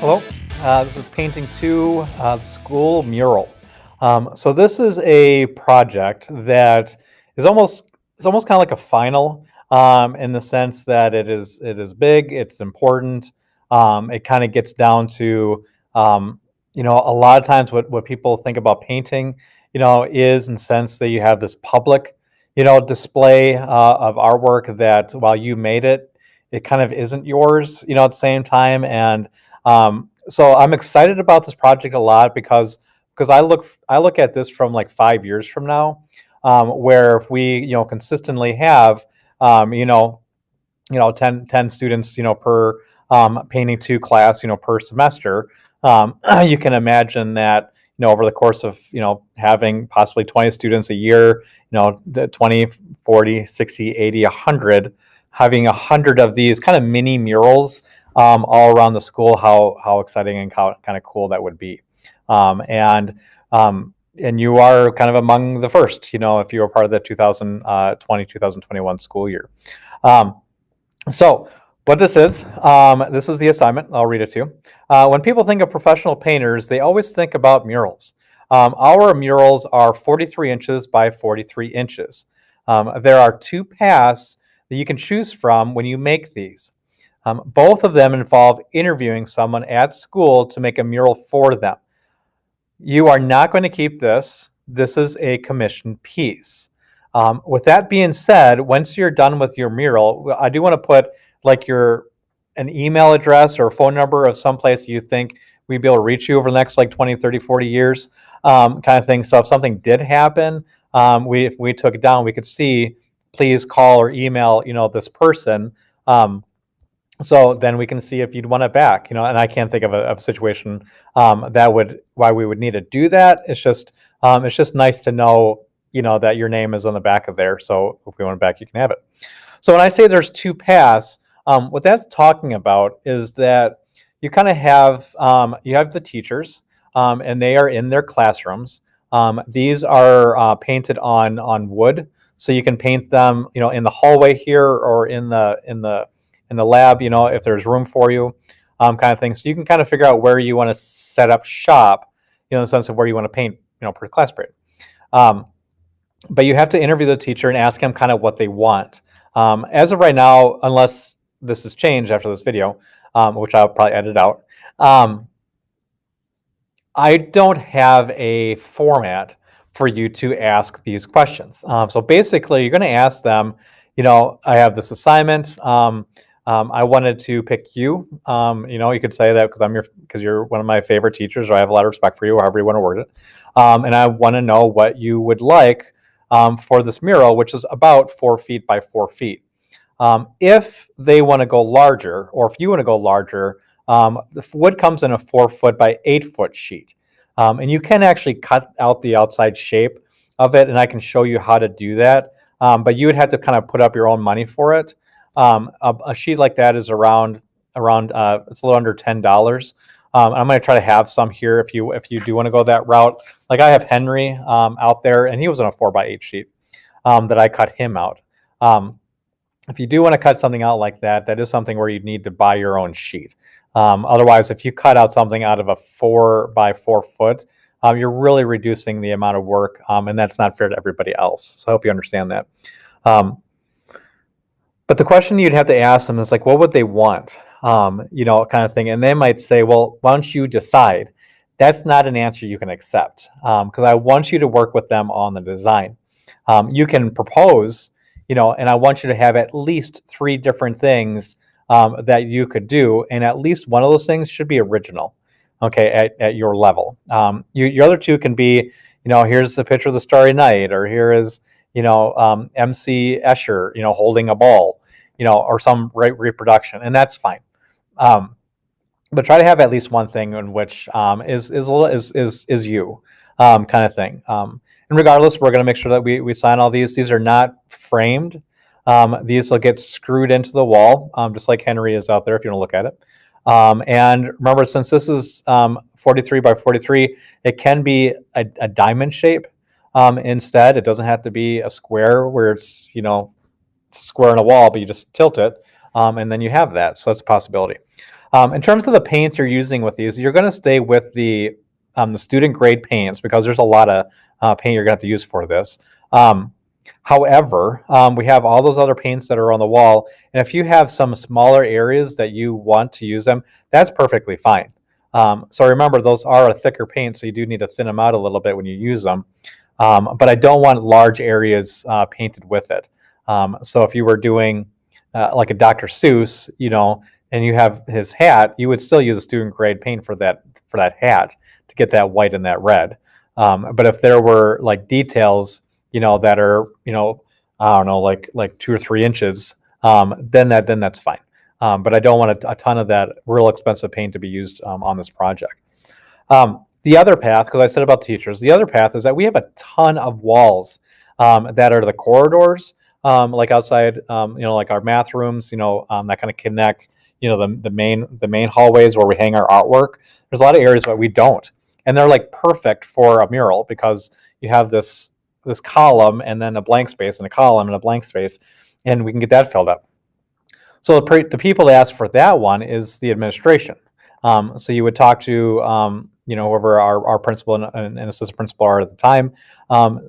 Hello, this is painting 2, the school mural. So this is a project that is almost kind of like a final, in the sense that it is big, it's important. It kind of gets down to a lot of times what people think about painting, is in the sense that you have this public, display of artwork that while you made it, it kind of isn't yours, at the same time. And so I'm excited about this project a lot because I look at this from like 5 years from now, where if we consistently have um, you know 10 students per painting 2 class per semester, you can imagine that over the course of having possibly 20 students a year, the 20, 40, 60, 80, 100, having 100 of these kind of mini murals all around the school, how exciting and how kind of cool that would be. Um, and and you are kind of among the first, if you were part of the 2020 2021 school year. Um, so what this is the assignment. I'll read it to you. When people think of professional painters, they always think about murals. Our murals are 43 inches by 43 inches. There are 2 paths that you can choose from when you make these. Both of them involve interviewing someone at school to make a mural for them. You are not going to keep this. This is a commissioned piece. With that being said, once you're done with your mural, I do want to put like an email address or a phone number of someplace you think we'd be able to reach you over the next like 20, 30, 40 years, kind of thing. So if something did happen, if we took it down, we could see, please call or email, this person. So then we can see if you'd want it back, and I can't think of a situation why we would need to do that. It's just nice to know, that your name is on the back of there. So if we want it back, you can have it. So when I say there's 2 paths, what that's talking about is that you kind of have you have the teachers, and they are in their classrooms. These are painted on wood, so you can paint them, in the hallway here or in the lab, if there's room for you, kind of thing. So you can kind of figure out where you want to set up shop, in the sense of where you want to paint, per class period. But you have to interview the teacher and ask them kind of what they want. As of right now, unless this has changed after this video, which I'll probably edit out, I don't have a format for you to ask these questions. So basically, you're going to ask them, I have this assignment. I wanted to pick you. You could say that because you're one of my favorite teachers, or I have a lot of respect for you, or however you want to word it. And I want to know what you would like for this mural, which is about 4 feet by 4 feet. If they want to go larger, or if you want to go larger, the wood comes in a 4 foot by 8 foot sheet. And you can actually cut out the outside shape of it, and I can show you how to do that. But you would have to kind of put up your own money for it. A sheet like that is around it's a little under $10. I'm going to try to have some here if you do want to go that route. Like I have Henry out there, and he was on a 4x8 sheet that I cut him out. If you do want to cut something out like that, that is something where you need to buy your own sheet. Otherwise, if you cut out something out of a 4 by 4 foot, you're really reducing the amount of work, and that's not fair to everybody else. So I hope you understand that. But the question you'd have to ask them is like, what would they want? Kind of thing. And they might say, well, why don't you decide? That's not an answer you can accept, because I want you to work with them on the design. You can propose, and I want you to have at least 3 different things that you could do. And at least one of those things should be original, okay, at your level. Your other 2 can be, here's the picture of the Starry Night, or here is, MC Escher, holding a ball, or some reproduction, and that's fine. But try to have at least one thing in which is you, kind of thing. And regardless, we're going to make sure that we sign all these. These are not framed. These will get screwed into the wall, just like Henry is out there if you want to look at it. And remember, since this is 43 by 43, it can be a diamond shape. Instead, it doesn't have to be a square where it's it's a square on a wall, but you just tilt it, and then you have that. So that's a possibility. In terms of the paints you're using with these, you're going to stay with the student grade paints because there's a lot of paint you're going to have to use for this. However, we have all those other paints that are on the wall, and if you have some smaller areas that you want to use them, that's perfectly fine. So remember, those are a thicker paint, so you do need to thin them out a little bit when you use them. But I don't want large areas painted with it. So if you were doing like a Dr. Seuss, and you have his hat, you would still use a student grade paint for that hat to get that white and that red. But if there were like details, that are, I don't know, like 2 or 3 inches, then that's fine. But I don't want a ton of that real expensive paint to be used on this project. The other path, because I said about teachers, the other path is that we have a ton of walls that are the corridors, like outside, like our math rooms, that kind of connect, the main hallways where we hang our artwork. There's a lot of areas where we don't, and they're like perfect for a mural because you have this column and then a blank space and a column and a blank space, and we can get that filled up. So the people that ask for that one is the administration. So you would talk to whoever our principal and assistant principal are at the time.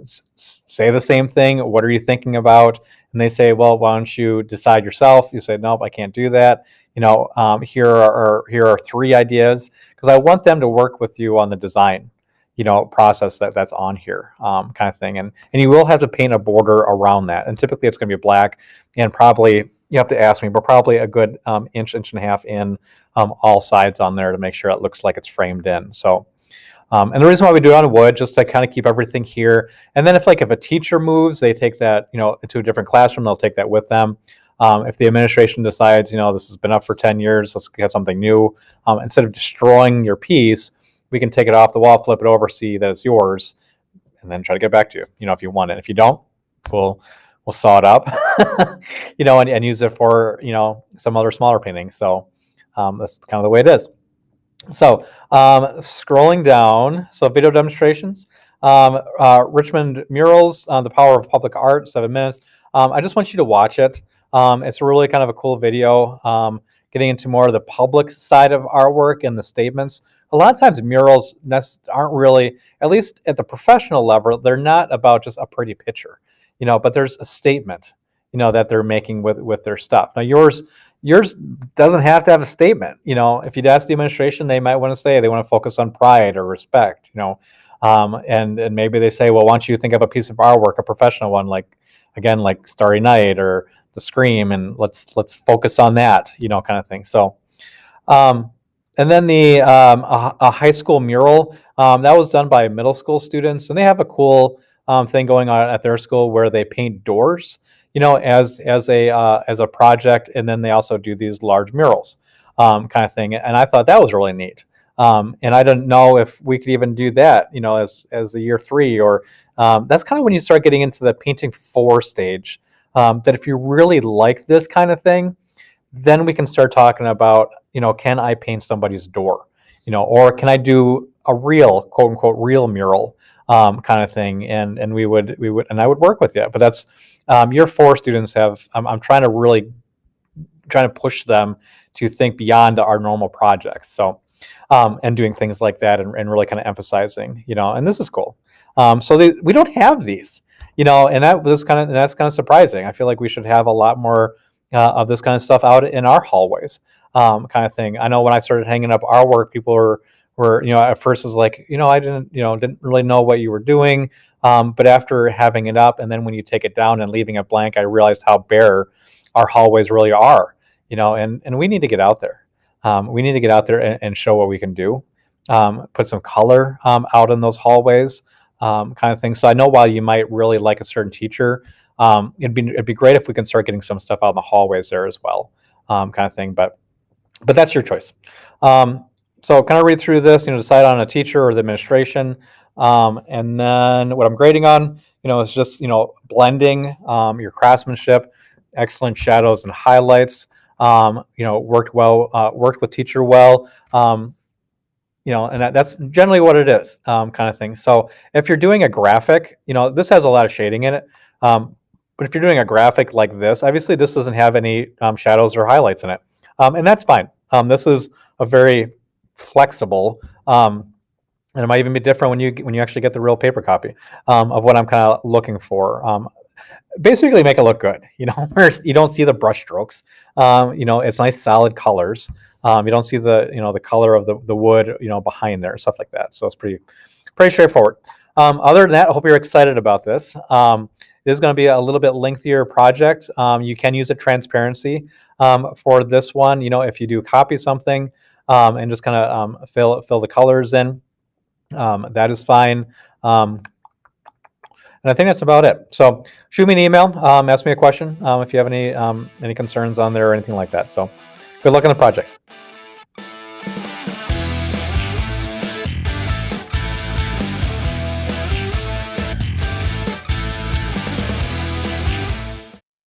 Say the same thing. What are you thinking about? And they say, well, why don't you decide yourself? You say, nope, I can't do that. Here are 3 ideas, because I want them to work with you on the design process that's on here, kind of thing. And you will have to paint a border around that. And typically it's going to be black, and probably, you have to ask me, but probably a good inch and a half in all sides on there to make sure it looks like it's framed in. So, and the reason why we do it on wood, just to kind of keep everything here. And then if a teacher moves, they take that, into a different classroom, they'll take that with them. If the administration decides, this has been up for 10 years, let's get something new. Instead of destroying your piece, we can take it off the wall, flip it over, see that it's yours, and then try to get back to you, if you want it. If you don't, we'll saw it up, and use it for, some other smaller painting. So that's kind of the way it is. So scrolling down, so video demonstrations, Richmond Murals, The Power of Public Art, 7 minutes. I just want you to watch it. It's really kind of a cool video, getting into more of the public side of artwork and the statements. A lot of times murals aren't really, at least at the professional level, they're not about just a pretty picture, but there's a statement, that they're making with their stuff. Now yours doesn't have to have a statement. If you'd ask the administration, they might want to say they want to focus on pride or respect, and maybe they say, well, why don't you think of a piece of artwork, a professional one, like Starry Night or The Scream, and let's focus on that, kind of thing. So, and then a high school mural that was done by middle school students, and they have a cool thing going on at their school where they paint doors, as a project, and then they also do these large murals, kind of thing. And I thought that was really neat. And I didn't know if we could even do that, as a year 3, or that's kind of when you start getting into the painting 4 stage. That if you really like this kind of thing, then we can start talking about, can I paint somebody's door, or can I do a real, quote unquote, real mural, kind of thing, and we would, and I would work with you. But that's year 4 students have. I'm trying to push them to think beyond our normal projects. So, and doing things like that, and really kind of emphasizing, and this is cool. So we don't have these, and that's kind of surprising. I feel like we should have a lot more of this kind of stuff out in our hallways, kind of thing. I know when I started hanging up our work, people were at first was like, I didn't really know what you were doing, but after having it up, and then when you take it down and leaving it blank, I realized how bare our hallways really are, and we need to get out there. We need to get out there and show what we can do, put some color out in those hallways, kind of thing. So I know while you might really like a certain teacher, it'd be great if we can start getting some stuff out in the hallways there as well, kind of thing. But that's your choice. So kind of read through this, decide on a teacher or the administration, and then what I'm grading on, is just blending your craftsmanship, excellent shadows and highlights. Worked with teacher well. And that's generally what it is, kind of thing. So if you're doing a graphic, this has a lot of shading in it. But if you're doing a graphic like this, obviously this doesn't have any shadows or highlights in it. And that's fine. This is a very flexible, and it might even be different when you actually get the real paper copy, of what I'm kind of looking for. Basically, make it look good. Where you don't see the brush strokes. It's nice solid colors. You don't see the color of the wood behind there, stuff like that. So it's pretty straightforward. Other than that, I hope you're excited about this. It is going to be a little bit lengthier project. You can use a transparency for this one. If you do copy something and just kind of fill the colors in, that is fine. And I think that's about it. So shoot me an email, ask me a question if you have any concerns on there or anything like that. So good luck on the project.